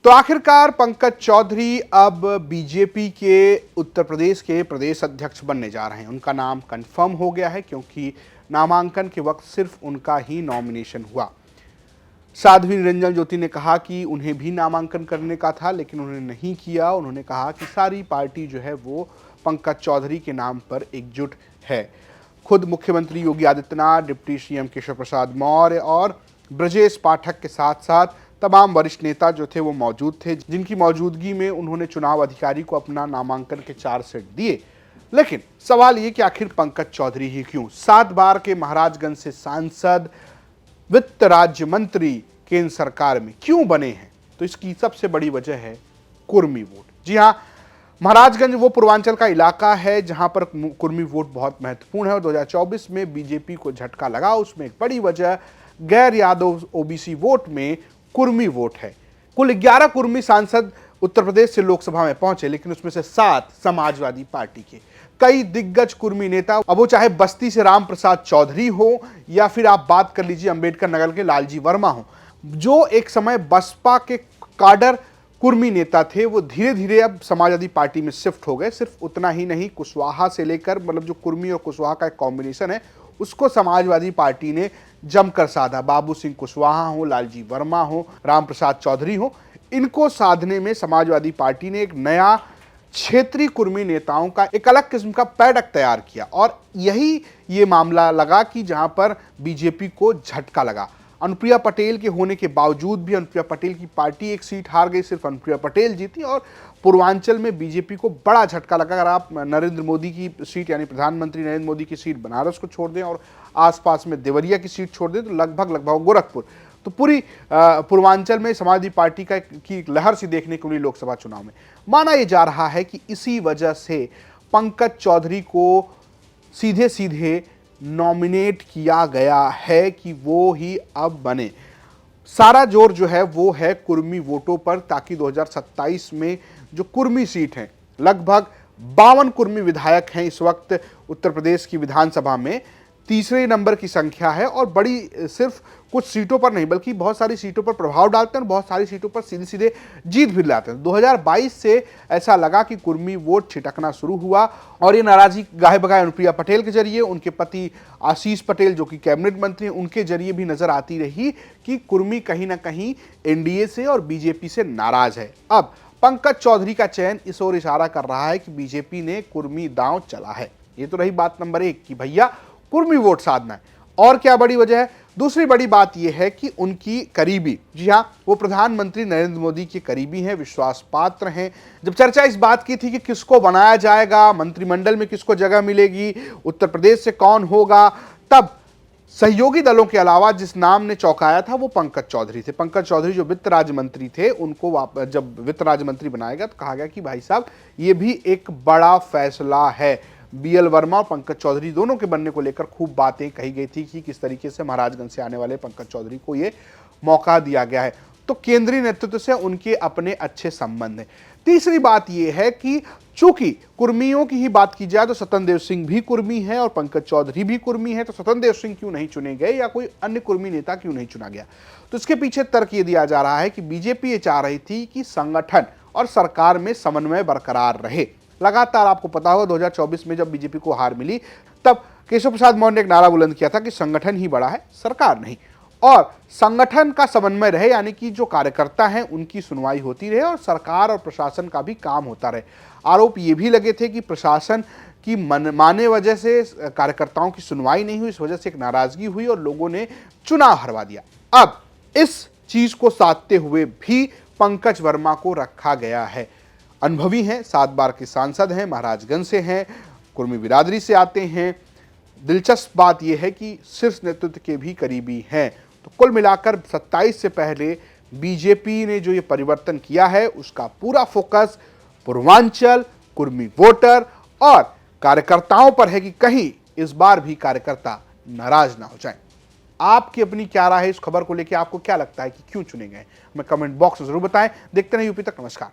तो आखिरकार पंकज चौधरी अब बीजेपी के उत्तर प्रदेश के प्रदेश अध्यक्ष बनने जा रहे हैं। उनका नाम कंफर्म हो गया है क्योंकि नामांकन के वक्त सिर्फ उनका ही नॉमिनेशन हुआ। साध्वी निरंजन ज्योति ने कहा कि उन्हें भी नामांकन करने का था, लेकिन उन्होंने नहीं किया। उन्होंने कहा कि सारी पार्टी जो है वो पंकज चौधरी के नाम पर एकजुट है। खुद मुख्यमंत्री योगी आदित्यनाथ, डिप्टी सीएम केशव प्रसाद मौर्य और ब्रजेश पाठक के साथ साथ तमाम वरिष्ठ नेता जो थे वो मौजूद थे, जिनकी मौजूदगी में उन्होंने चुनाव अधिकारी को अपना नामांकन के 4 सेट दिए। लेकिन सवाल ये कि आखिर पंकज चौधरी ही क्यों? 7 बार के महाराजगंज से सांसद, वित्त राज्य मंत्री केंद्र सरकार में क्यों बने हैं? तो इसकी सबसे बड़ी वजह है कुर्मी वोट। जी हाँ, महाराजगंज वो पूर्वांचल का इलाका है जहां पर कुर्मी वोट बहुत महत्वपूर्ण है और 2024 में बीजेपी को झटका लगा। उसमें एक बड़ी वजह गैर यादव ओबीसी वोट में कुर्मी वोट है। कुल 11 कुर्मी सांसद उत्तर प्रदेश से लोकसभा में पहुंचे, लेकिन उसमें से 7 समाजवादी पार्टी के। कई दिग्गज कुर्मी नेता, अब वो चाहे बस्ती से राम प्रसाद चौधरी हो या फिर आप बात कर लीजिए अंबेडकर नगर के लालजी वर्मा हो, जो एक समय बसपा के काडर कुर्मी नेता थे, वो धीरे धीरे अब समाजवादी पार्टी में शिफ्ट हो गए। सिर्फ उतना ही नहीं, कुशवाहा से लेकर, मतलब जो कुर्मी और कुशवाहा का एक कॉम्बिनेशन है, उसको समाजवादी पार्टी ने जमकर साधा। बाबू सिंह कुशवाहा हो, लालजी वर्मा हो, राम प्रसाद चौधरी हो, इनको साधने में समाजवादी पार्टी ने एक नया क्षेत्रीय कुर्मी नेताओं का एक अलग किस्म का पैडक तैयार किया। और यही ये मामला लगा कि जहां पर बीजेपी को झटका लगा। अनुप्रिया पटेल के होने के बावजूद भी अनुप्रिया पटेल की पार्टी एक सीट हार गई, सिर्फ अनुप्रिया पटेल जीती और पूर्वांचल में बीजेपी को बड़ा झटका लगा। अगर आप नरेंद्र मोदी की सीट यानी प्रधानमंत्री नरेंद्र मोदी की सीट बनारस को छोड़ दें और आसपास में देवरिया की सीट छोड़ दें तो लगभग गोरखपुर, तो पूरी पूर्वांचल में समाजवादी पार्टी की लहर सी देखने को मिली लोकसभा चुनाव में। माना यह जा रहा है कि इसी वजह से पंकज चौधरी को सीधे सीधे नॉमिनेट किया गया है कि वो ही अब बने। सारा जोर जो है वो है कुर्मी वोटों पर, ताकि 2027 में जो कुर्मी सीट हैं, लगभग 52 कुर्मी विधायक हैं इस वक्त उत्तर प्रदेश की विधानसभा में, तीसरे नंबर की संख्या है और बड़ी सिर्फ कुछ सीटों पर नहीं बल्कि बहुत सारी सीटों पर प्रभाव डालते हैं और बहुत सारी सीटों पर सीधे सीधे जीत भी लाते हैं। 2022 से ऐसा लगा कि कुर्मी वोट छिटकना शुरू हुआ और ये नाराजगी गाहे बगाए अनुप्रिया पटेल के जरिए, उनके पति आशीष पटेल जो कि कैबिनेट मंत्री हैं, उनके जरिए भी नजर आती रही कि कुर्मी कहीं ना कहीं एनडीए से और बीजेपी से नाराज है। अब पंकज चौधरी का चयन इस ओर इशारा कर रहा है कि बीजेपी ने कुर्मी दांव चला है। ये तो रही बात नंबर 1 कि भैया कुर्मी वोट साधना है। और क्या बड़ी वजह है? दूसरी बड़ी बात यह है कि उनकी करीबी, जी हां, वो प्रधानमंत्री नरेंद्र मोदी के करीबी हैं, विश्वास पात्र हैं। जब चर्चा इस बात की थी कि किसको बनाया जाएगा, मंत्रिमंडल में किसको जगह मिलेगी, उत्तर प्रदेश से कौन होगा, तब सहयोगी दलों के अलावा जिस नाम ने चौंकाया था वो पंकज चौधरी थे। पंकज चौधरी जो वित्त राज्य मंत्री थे, उनको जब वित्त राज्य मंत्री बनाया गया तो कहा गया कि भाई साहब ये भी एक बड़ा फैसला है। बीएल वर्मा और पंकज चौधरी दोनों के बनने को लेकर खूब बातें कही गई थी कि किस तरीके से महाराजगंज से आने वाले पंकज चौधरी को ये मौका दिया गया है। तो केंद्रीय नेतृत्व से उनके अपने अच्छे संबंध हैं। तीसरी बात यह है कि चूंकि कुर्मियों की ही बात की जाए तो सतनदेव सिंह भी कुर्मी है और पंकज चौधरी भी कुर्मी है, तो सतनदेव सिंह क्यों नहीं चुने गए या कोई अन्य कुर्मी नेता क्यों नहीं चुना गया? तो इसके पीछे तर्क ये दिया जा रहा है कि बीजेपी ये चाह रही थी कि संगठन और सरकार में समन्वय बरकरार रहे। लगातार आपको पता होगा 2024 में जब बीजेपी को हार मिली तब केशव प्रसाद मौर्य ने एक नारा बुलंद किया था कि संगठन ही बड़ा है, सरकार नहीं, और संगठन का समन्वय रहे, यानी कि जो कार्यकर्ता हैं उनकी सुनवाई होती रहे और सरकार और प्रशासन का भी काम होता रहे। आरोप ये भी लगे थे कि प्रशासन की मनमाने वजह से कार्यकर्ताओं की सुनवाई नहीं हुई, इस वजह से एक नाराजगी हुई और लोगों ने चुनाव हरवा दिया। अब इस चीज को साधते हुए भी पंकज वर्मा को रखा गया है। अनुभवी हैं, 7 बार के सांसद हैं, महाराजगंज से हैं, कुर्मी बिरादरी से आते हैं। दिलचस्प बात यह है कि शीर्ष नेतृत्व के भी करीबी हैं। तो कुल मिलाकर 27 से पहले बीजेपी ने जो ये परिवर्तन किया है उसका पूरा फोकस पूर्वांचल, कुर्मी वोटर और कार्यकर्ताओं पर है कि कहीं इस बार भी कार्यकर्ता नाराज ना हो जाए। आपकी अपनी क्या राय है इस खबर को लेकर? आपको क्या लगता है कि क्यों चुने गए? हमें कमेंट बॉक्स में जरूर बताएं। देखते रहिए यूपी तक। नमस्कार।